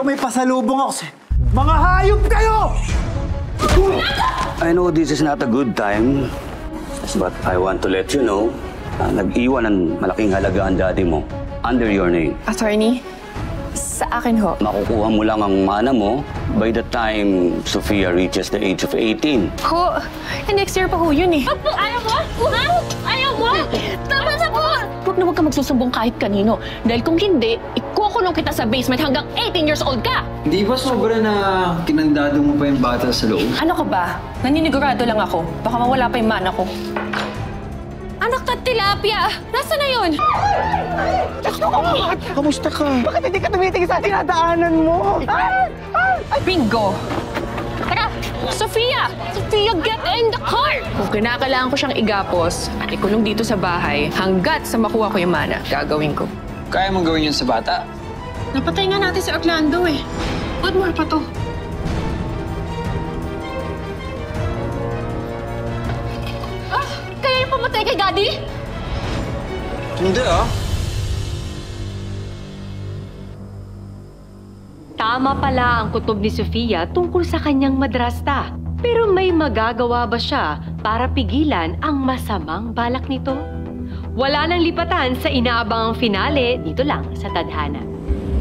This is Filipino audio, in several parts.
May pasalubong ako sa... Mga hayop kayo! I know this is not a good time, but I want to let you know na nag-iwan ng malaking halaga ang daddy mo under your name. Attorney, sa akin ho. Makukuha mo lang ang mana mo by the time Sofia reaches the age of 18. Ho, next year pa ho yun eh. Ayaw mo? Ayaw mo? Tama na po! Huwag na huwag ka magsusumbong kahit kanino. Dahil kung hindi, ikukulong kita sa basement hanggang 18 years old ka! Di ba sobra na kinandado mo pa yung bata sa loob? Ano ka ba? Naninigurado lang ako. Baka mawala pa yung mana ko. Anak na tilapia! Nasaan na yun? Kamusta ka? Bakit hindi ka tumitingin sa tinadaanan mo? Bingo! Tara! Sofia! Sofia, get in the car! Kung kinakailangan ko siyang igapos at ikulong dito sa bahay, hanggat sa makuha ko yung mana, gagawin ko. Kaya mong gawin yun sa bata? Napatay nga natin si Orlando eh. What more pa to? Kaya yung pamatay kay Daddy? Hindi ah. Tama pala ang kutob ni Sofia tungkol sa kanyang madrasta. Pero may magagawa ba siya para pigilan ang masamang balak nito? Wala nang lipatan sa inaabangang finale dito lang sa Tadhana.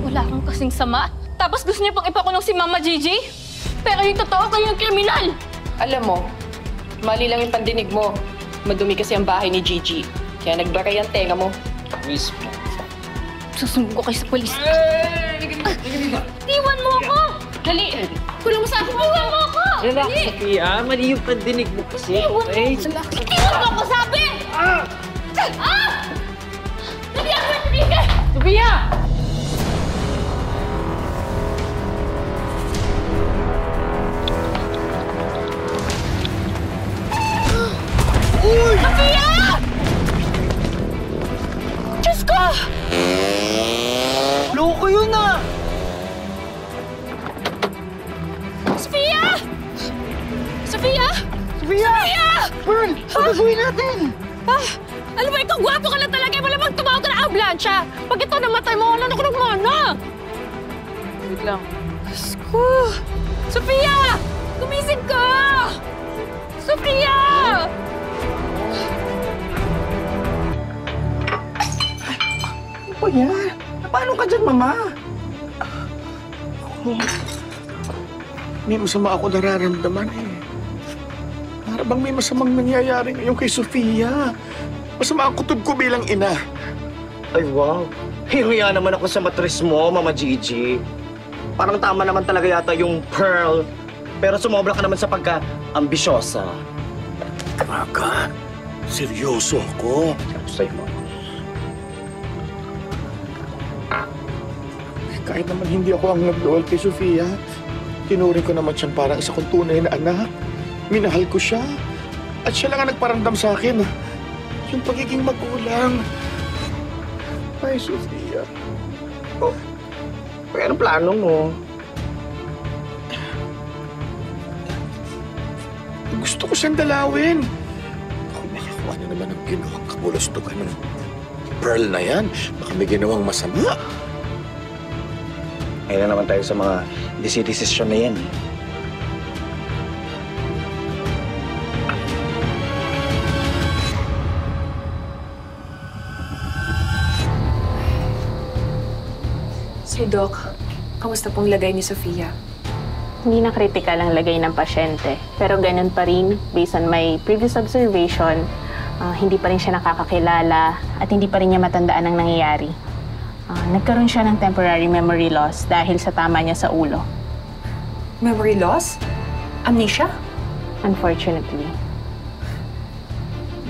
Wala kang kasing sama. Tapos gusto niya pang ipakulong si Mama Gigi? Pero yung totoo kayo yung kriminal! Alam mo, mali lang yung pandinig mo. Madumi kasi ang bahay ni Gigi. Kaya nagbaray ang tenga mo. Mismo. Susumbong ko kayo sa polis. Iwan mo ako! Dali! Kulong mo sa akin! Iwan mo ako! Relax, Sofia. Mali yung pandinig mo kasi. Iwan mo ako, sabi! Dali ako, Enrique! Sofia! Sofia! Diyos ko! Loko yun ah! Sofia! Sofia! Sofia! Pearl! Ano gagawin natin? Alam mo, ikaw gwapo ka na talaga. Wala bang tumawag ka na ambulansya. Pag ito namatay mo, wala na ko ng mana. Wait lang. Diyos ko! Sofia! Gumising ka! Sofia! Ano ba yan? Paano ka dyan, Mama? May masama ako nararamdaman eh. Para bang may masamang nangyayari ngayon kay Sofia. Masama ang kutob ko bilang ina. Ay, wow. Hiruya naman ako sa matris mo, Mama Gigi. Parang tama naman talaga yata yung Pearl. Pero sumobra ka naman sa pagka-ambisyosa. Kaka, seryoso ako. Sa'yo, Mama. Kahit naman hindi ako ang nag-lool kay Sofia, tinuring ko naman siyang parang isa kong tunay na anak. Minahal ko siya. At siya lang ang nagparamdam sa akin. Yung pagiging magulang. Ay, Sofia. Oh, anong plano mo? Gusto ko siyang dalawin. Kung makakuha niya naman ang ginawang kabulastugan ng Pearl na yan, baka may ginawang masama. Ayun na naman tayo sa mga desisyon na yan. So, Doc, kamusta pong lagay ni Sofia? Hindi na critical ang lagay ng pasyente. Pero ganun pa rin, based on my previous observation, hindi pa rin siya nakakakilala at hindi pa rin niya matandaan ang nangyayari. Nagkaroon siya ng temporary memory loss dahil sa tama niya sa ulo. Memory loss? Amnesia? Unfortunately.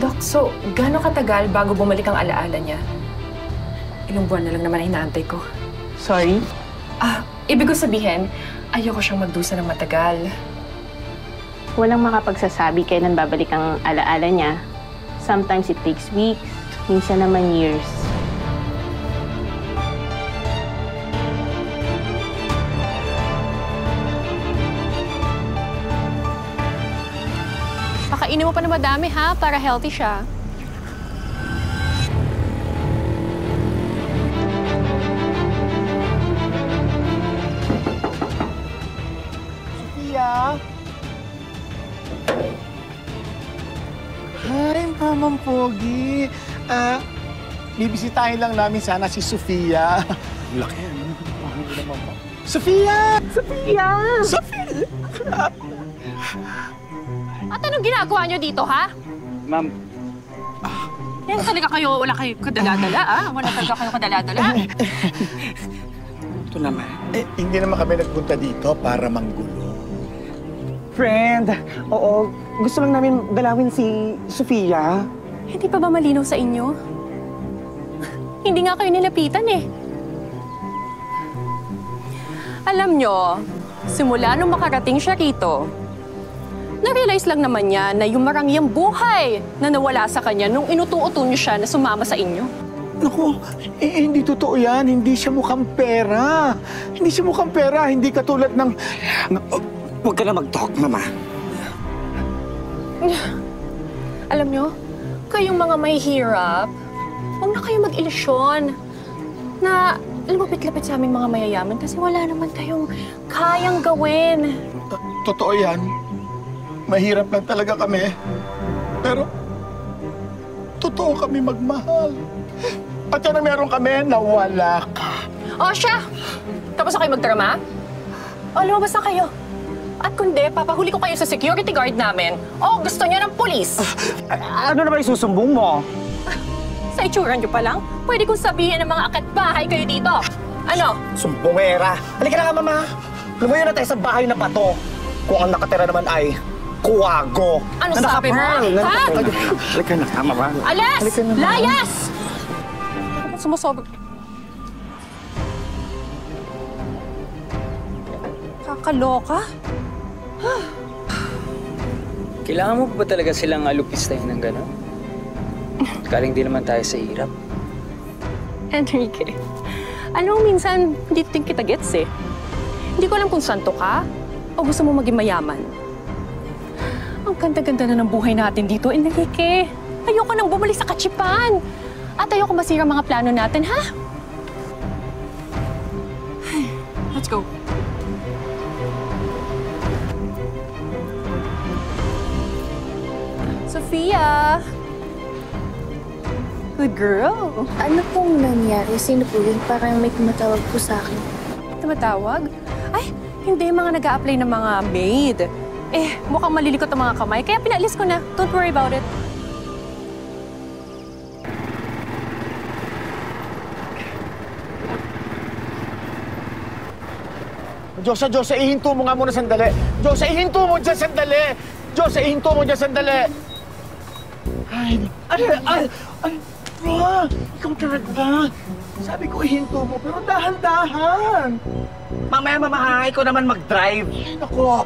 Doc, so gaano katagal bago bumalik ang alaala niya? Ilang buwan na lang naman hinaantay ko. Sorry? Ibig ko sabihin, ayoko siyang magdusa ng matagal. Walang makapagsasabi kailan babalik ang alaala niya. Sometimes it takes weeks, minsan naman years. Pakainin mo pa na madami, ha? Para healthy siya. naman, Pogi. Bibisitahin lang namin sana si Sofia. Laki, ano? Hindi naman ba? Sofia! Sofia! Sofia! At anong ginagawa niyo dito, ha? Ma'am, Yan talaga kayo, wala kayo kadaladala, ah. Wala talaga kayo kadaladala. ito naman. Hindi naman kami nagpunta dito para manggulo. Friend, oo, gusto lang namin dalawin si Sofia. Hindi pa ba malinaw sa inyo? Hindi nga kayo nilapitan eh. Alam nyo, simula nung makarating siya rito, na-realize lang naman niya na yung marangyang buhay na nawala sa kanya nung inutuuto niyo siya na sumama sa inyo. Naku, hindi totoo yan. Hindi siya mukhang pera. Hindi siya mukhang pera. Hindi katulad ng... Huwag ka na mag-talk, Mama. Alam nyo, kayong mga may hirap, huwag na kayo mag-ilusyon na lumapit-lapit sa aming mga mayayaman kasi wala naman kayong kayang gawin. Totoo yan. Mahirap lang talaga kami. Pero, totoo kami magmahal. At yan ang meron kami na wala ka. O siya! Tapos na kayo magdrama? O, lumabas na kayo. At kundi, papahuli ko kayo sa security guard namin. O, gusto niyo ng pulis. Ano na ba isusumbong mo? Sa itsura niyo pa lang, pwede kong sabihin ng mga akat-bahay kayo dito. Ano? Sumbongera. Halika na nga, Mama. Lumayo na tayo sa bahay na pato. Kung ang nakatira naman ay kuwago. Ano sabi mo? Ha? Halika na nga, Mama. Alas! Layas! Sumusobra. Kakaloka? Kailangan mo ba talaga silang alupistahin ng gano'n? Galing din naman tayo sa hirap. Enrique, alam mo minsan, hindi din kita gets eh. Hindi ko alam kung santo ka o gusto mo maging mayaman. Ang ganda-ganda na ng buhay natin dito, Enrique. Ayoko nang bumalik sa katsipan. At ayoko masira mga plano natin, ha? Let's go. Sophia! Good girl. Ano pong nangyari? Sino po yun? Parang may tumatawag po sa akin. Tumatawag? Ay, hindi mga nag apply ng mga maid. Eh, mukhang malilikot ang mga kamay, kaya pinalis ko na. Don't worry about it. Diyosa, ihinto mo nga muna sandali. Diyosa, ihinto mo dyan sandali. Diyosa, ihinto mo dyan sandali. Ay, Ron, ikaw talaga. Sabi ko ihinto mo, pero dahan-dahan. Mamaya, Mama, ha? Ikaw naman mag-drive. Ay, naku.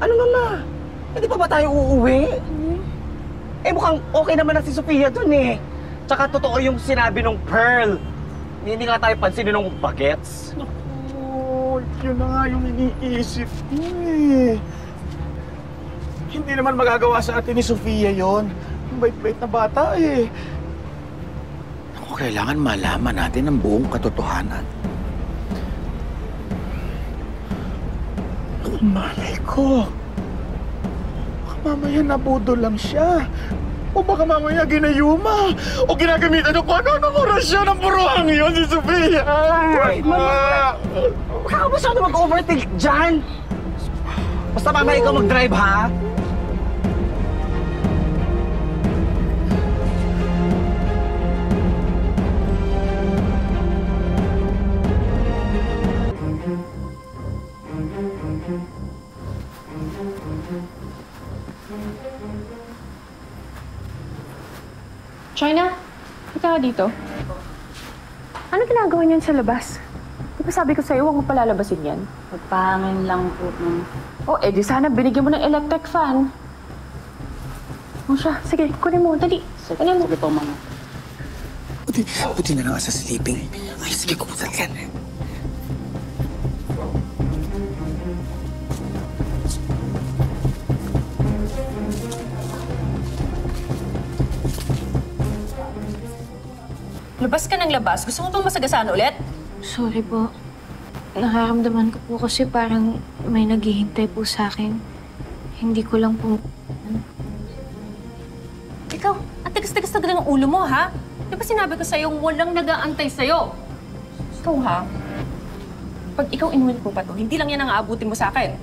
Ano, Mama? Hindi pa ba tayo uuwi? Eh, mukhang okay naman na si Sofia dun eh. Tsaka totoo yung sinabi nung Pearl. Hindi nga tayo pansinin nung bagets. Naku, yun na nga yung iniisip ko eh. Hindi naman magagawa sa atin ni Sofia yon. Ang bait-bait na bata eh. Naku, kailangan malaman natin ang buong katotohanan. Malay ko. Baka mamaya nabudo lang siya. O baka mamaya ginayuma. O ginagamitan ng kung ano-anong orasyon ng buruhang yun si Sofia. Wait, Mama! Huwag ka masyado mag-overthink dyan. Basta, Mama, ikaw mag-drive, ha? China, ikaw dito. Ano ginagawa niyan sa labas? Di ba sabi ko sa'yo, huwag mo palalabasin yan? Pagpahangin lang po, ma'am. Oh, eh di sana binigyan mo ng electric fan. O siya, sige, kunin mo, dali. Kunin mo. Sige po, ma'am. Buti na lang sa sleeping. Ay, sige, kuputan ka na. Labas ka ng labas. Gusto mo bang masagasaan ulit? Sorry po. Nakaramdaman ko po kasi parang may naghihintay po sa akin. Hindi ko lang po... Ikaw, ang tigas-tigas na ng ulo mo, ha? Di ba sinabi ko sa'yo, walang nag-aantay sa'yo? Ikaw, ha? Pag ikaw inulit mo pa to, hindi lang yan ang aabutin mo sa akin.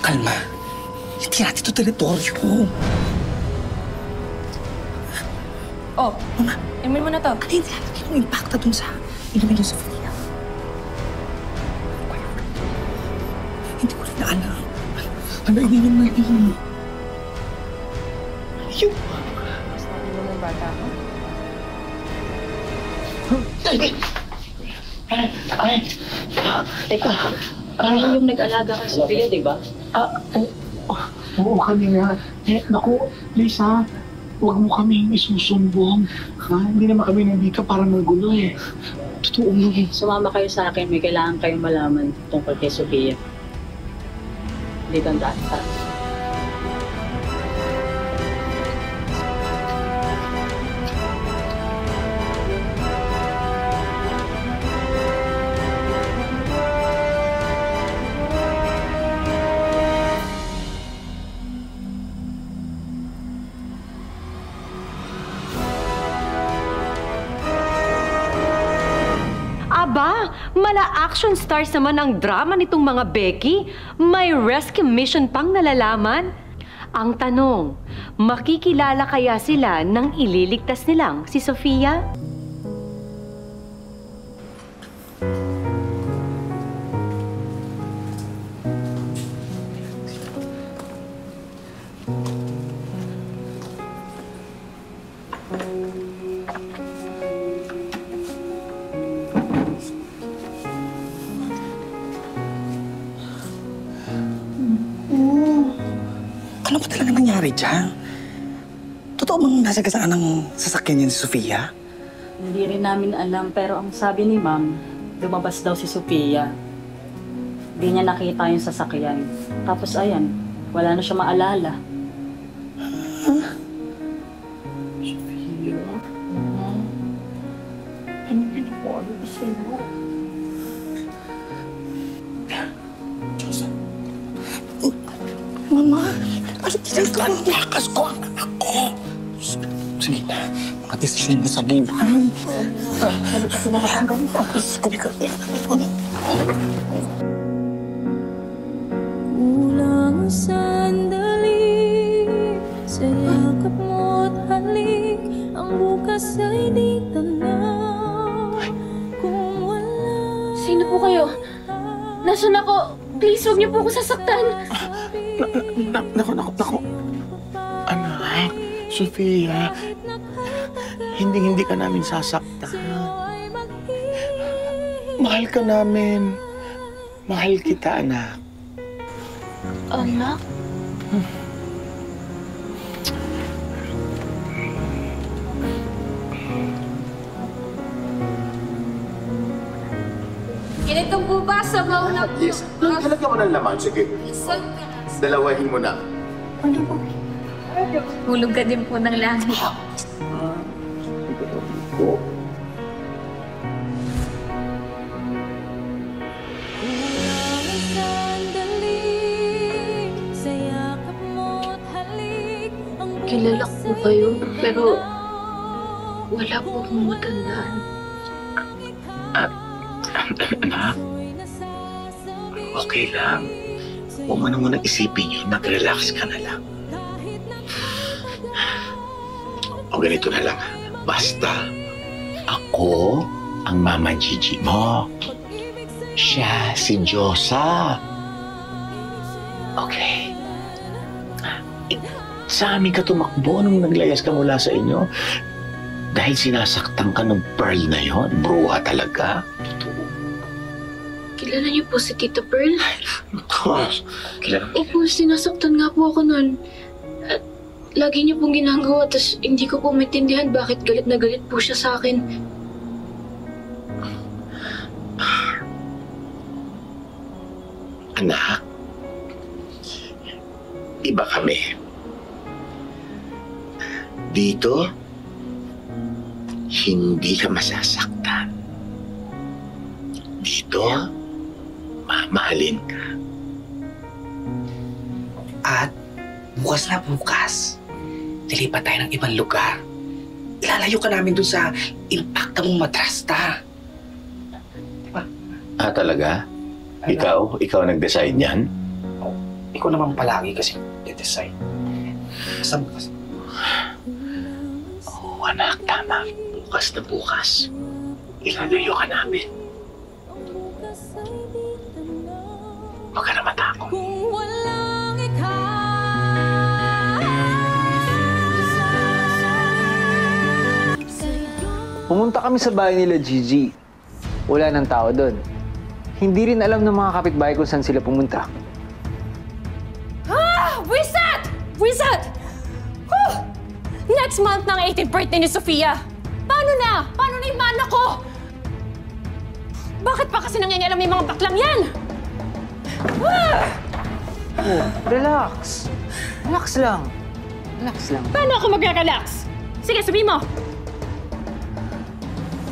Kalma. Hindi natin ito teritoryo. Oh, Mama, inumin mo na to. ano hindi natin yung impacta dun sa inumin yung Sofia? Hindi ko rin na alam. Ano ininom na yun? Yung... Sabi mo ng bata ko? Teka, kayo yung nag-alaga kay Sofia, di ba? Oo, kami nga. Naku, Lisa, huwag mo kami isusumbong. Hindi naman kami nandito para magulo eh. Totoo mo. Sumama kayo sa akin, may kailangan kayong malaman tungkol kay Sofia. Dito ang daan. Aba, mala-action stars naman ang drama nitong mga Becky. May rescue mission pang nalalaman. Ang tanong, makikilala kaya sila nang ililigtas nilang si Sofia? Ano ba talaga nangyari dyan? Totoo bang nasagasaan ng sasakyan niya si Sofia? Hindi rin namin alam, pero ang sabi ni Ma'am, lumabas daw si Sofia. Hindi niya nakita yung sasakyan. Tapos ayan, wala na siya maalala. Mama, ano ginagawa ng lakas ko ang anak ko? Sige na, mga desisyon mo sa buhay. Kulang sandali sa yakap mo't halik. Ang bukas ay di tanaw. Kung wala... Sino po kayo? Nasaan ako? Please, huwag niyo po ako sasaktan. Naku. Anak, Sofia, hindi ka namin sasaktan. Mahal ka namin. Mahal kita, anak. Anak? Ganito po ba sa mauna po? Yes. Halagyan mo ng laman. Sige. Dalawahin mo na. Hulog ka din po ng langit. Kilala ko kayo, pero wala po akong matandaan. Anak, okay lang. Huwag mo na muna isipin yun. Mag-relax ka na lang. O ganito na lang. Basta, ako ang Mama Gigi mo. Siya si Diyosa. Okay. Sa amin ka tumakbo nung naglayas ka mula sa inyo. Dahil sinasaktan ka ng Pearl na yon. Bruha talaga. Kilala niyo po si Tita Pearl? Gosh, kilala mo. Opo, sinasaktan nga po ako nun. At lagi niyo pong ginagawa, tas hindi ko po maintindihan bakit galit na galit po siya sa akin. Anak, iba kami. Dito, hindi ka masasaktan. Dito, mamahalin ka. At bukas na bukas, lilipat tayo ng ibang lugar. Ilalayo ka namin dun sa impacta mong madrasta. Ah, talaga? Ikaw? Ikaw nag-decide niyan? Ikaw naman palagi kasi de-decide. Basta bukas. Oo, anak, tama. Bukas na bukas. Ilalayo ka namin. Huwag ka na matakot. Pumunta kami sa bahay nila Gigi. Wala nang tao doon. Hindi rin alam ng mga kapitbahay kung saan sila pumunta. Buwisit! Buwisit! Next month na ang 18th birthday ni Sofia. Paano na? Paano na yung mana ko? Bakit pa kasi nangyayalam yung mga baklang yan? Relax. Relax lang. Relax lang. Paano ako mag-relax? Sige, sabihin mo.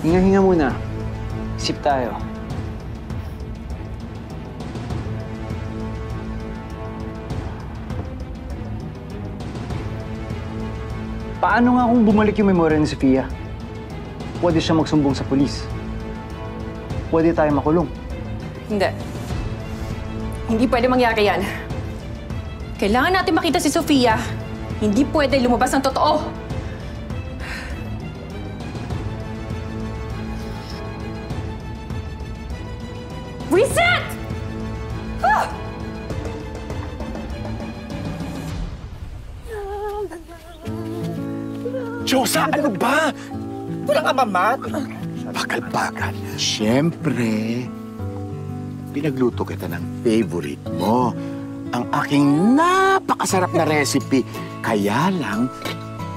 Hinga-hinga muna. Isip tayo. Paano nga kung bumalik yung memorya ni Sofia? Pwede siya magsumbong sa pulis. Pwede tayo makulong. Hindi. Hindi pwede mangyari yan. Kailangan natin makita si Sofia. Hindi pwede lumabas ang totoo. Reset! Diyosa, ano ba? Walang amamat. Bakal-bakal. Siyempre, pinagluto kita ng favorite mo. Ang aking napakasarap na recipe. Kaya lang,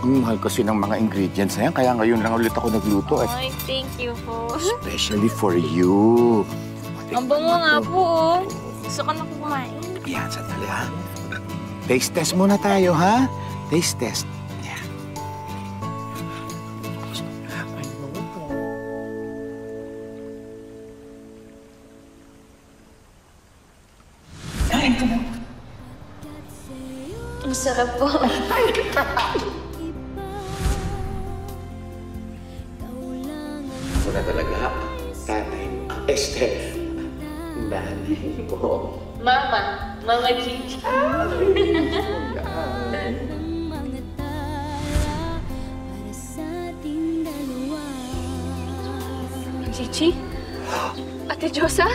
ang mahal kasi ng mga ingredients na yan. Kaya ngayon lang ulit ako nagluto. Ay, thank you po. Especially for you. Ang bango nga po, oh. Gusto ko na po kumain. Yan, sandali ha. Taste test muna tayo, ha? Taste test. Yan. Ang sarap po. Ito na talaga, tatay. Nanay po. Mama Gigi. Gigi? Ate Diyosa?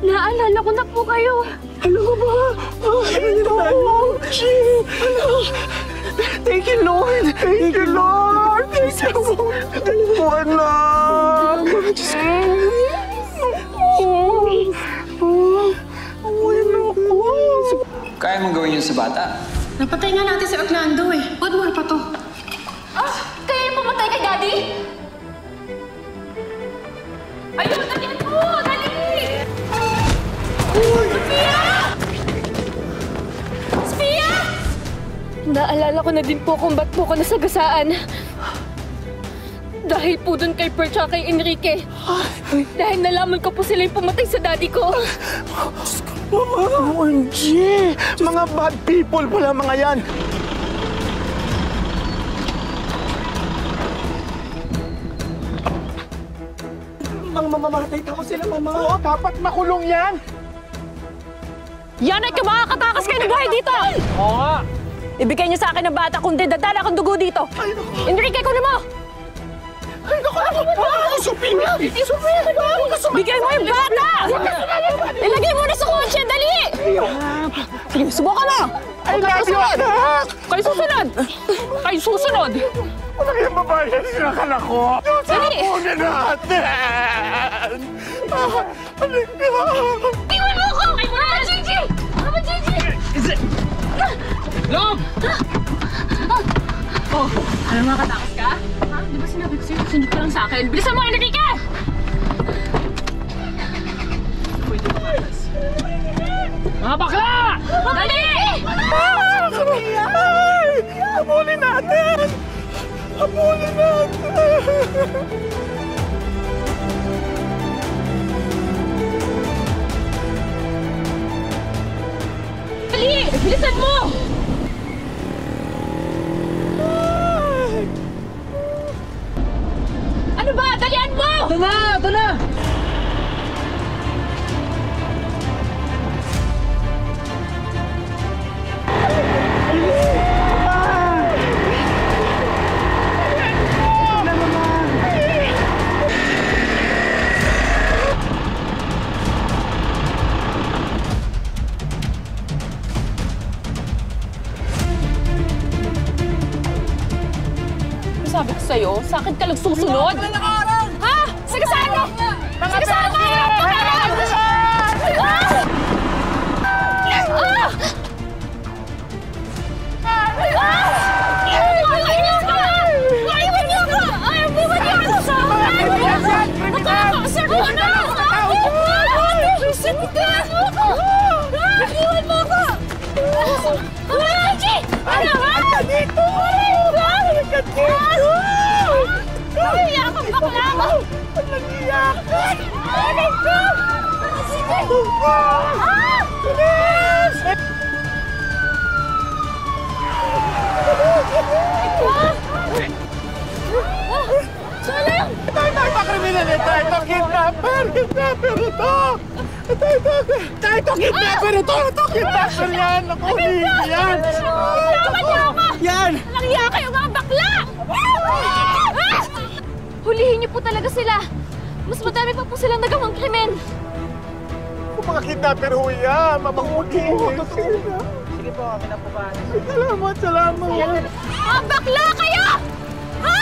Naalala ko na po kayo. Ano ba? Thank you, Lord! Thank you, Lord! Thank you, Lord! Ano po, anak? Kaya mong gawin yun sa bata? Napatay nga natin si Orlando eh. What more pa to? Kaya yung pumatay kay Daddy? Ayun, dali po! Dali! Sofia! Sofia! Naalala ko na din po kung ba't po ko nasagasaan. Dahil po dun kay Pearl at kay Enrique. Dahil nalaman ko po sila yung pumatay sa daddy ko. OMG! Mga bad people pala mga yan! Mamamatay ka ko sila, Mama. Oo, dapat makulong yan! Yan ay makakatakas kayo ng buhay dito! Oo nga! Ibigay niyo sa akin ang bata kung dadala akong dugo dito. Enrique, kunin mo! Ay, naku! Sofia! Sofia! Bigay mo yung bata! Ilagay mo na sa kotse, dali! Sige, subukan mo! I love you, anak! Kayo susunod! Kayo susunod! Wala kayong babayan sila anak ko! Dali! Tapunin natin! Tingnan mo ko! Mama Gigi! Mama Gigi! Lom! Oh, ano mga katakas ka? Ha? Di ba sinabi ko sa'yo, sunod ka lang sa akin? Bilisan mo, Enrique! Mga bakla! Dali! Habulin natin! Habulin natin! Dali! Bilisan mo! Ano ba? Dalian mo! Ito na! Ito na! Sabi ko sa'yo, sa akin ka lang susunod? Ha? Sige saan mo! Sige saan mo! Kriminal ito! Ito kidnapper! Kidnapper ito! Ito kidnapper ito! Ito kidnapper yan! Naku, yan! Tama niyo ako! Yan! Nanghiya kayo mga bakla! Hulihin niyo po talaga sila. Mas madami pa po silang nagawang krimen. Kung mga kidnapper ho yan, mamanghulihin. Sige po, kami na po ba? Salamat, salamat. Mga bakla kayo! Ha?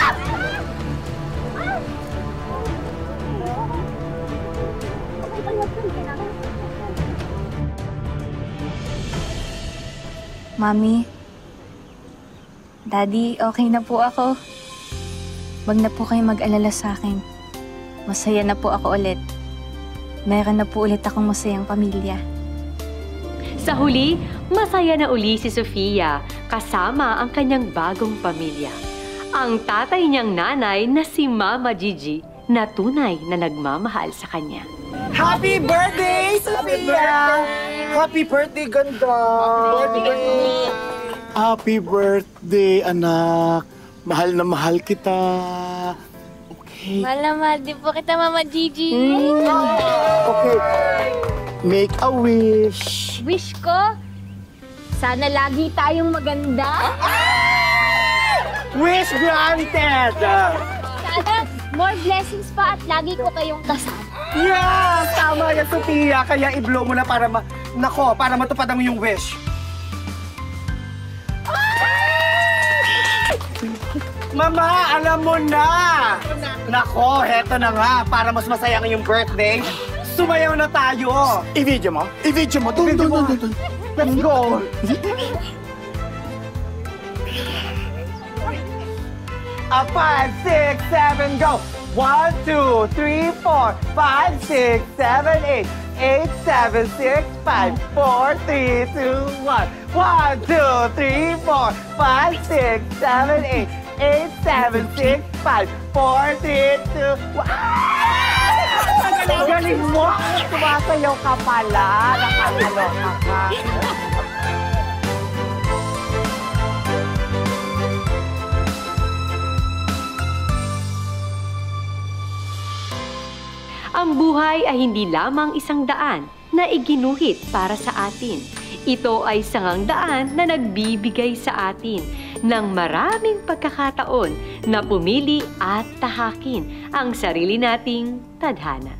Mami, Daddy, okay na po ako. Wag na po kayong mag-alala sa akin. Masaya na po ako ulit. Meron na po ulit akong masayang pamilya. Sa huli, masaya na uli si Sofia kasama ang kanyang bagong pamilya. Ang tatay niyang nanay na si Mama Gigi na tunay na nagmamahal sa kanya. Happy birthday, Sophia! Happy birthday, ganda! Happy birthday, anak. Mahal na mahal kita. Okay. Mahal na mahal din po kita, Mama Gigi. Okay. Make a wish. Wish ko, sana lagi tayong maganda. Wish granted! Sana more blessings pa at lagi ko kayong kasama. Yeah! Tama yan, Sophia. Kaya i-blow mo na para para matupad ang iyong wish. Mama, alam mo na! Nako, heto na nga. Para mas masaya ang iyong birthday, sumayaw na tayo! I-video mo? I-video mo? Dun. Let's go! 5, 6, 7, go! 1, 2, 3, 4, 5, 6, 7, 8, 8, 7, 6, 5, 4, 3, 2, 1. 1, 2, 3, 4, 5, 6, 7, 8, 8, 7, 6, 5, 4, 3, 2, 1. Ang galing mo! Sumasayaw ka pala. Nakakaloka ka. Ang buhay ay hindi lamang isang daan na iginuhit para sa atin. Ito ay sangang daan na nagbibigay sa atin ng maraming pagkakataon na pumili at tahakin ang sarili nating tadhana.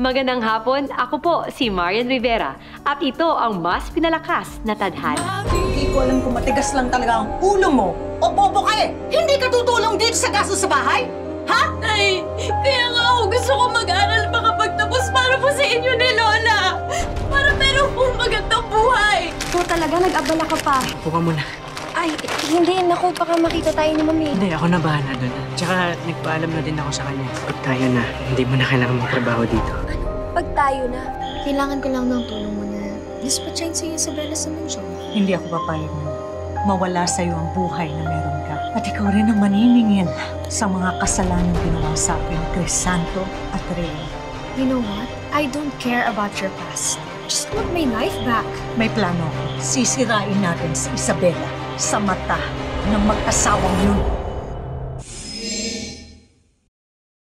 Magandang hapon, ako po si Marian Rivera at ito ang mas pinalakas na tadhana. Hindi ko alam kung matigas lang talaga ang ulo mo o bobo ka eh! Hindi ka tutulong dito sa gastos sa bahay? Ha? Ay, kaya nga ako gusto ko mag-aral makapagtapos para po sa inyo ni Lola. Para meron pong magandang buhay. Ikaw talaga, nag-abala ka pa. Upo ka muna. Ay, hindi. Naku, baka makita tayo ni Mami. Hindi, ako na bahala doon. Tsaka nagpaalam na din ako sa kanya. Pag tayo na, hindi mo na kailangan magtrabaho dito. Pag tayo na, kailangan ko lang ng tulong mo na Dispatchahin si Isabela sa mansyon. Hindi ako papayag na mawala sa'yo ang buhay na meron ka. At ikaw rin ang maniningil sa mga kasalanan ginawa sa akin, Crisanto at Rhea. You know what? I don't care about your past. Just want my life back. May plano ako. Sisirain natin si Isabela sa mata ng mag-asawang yun.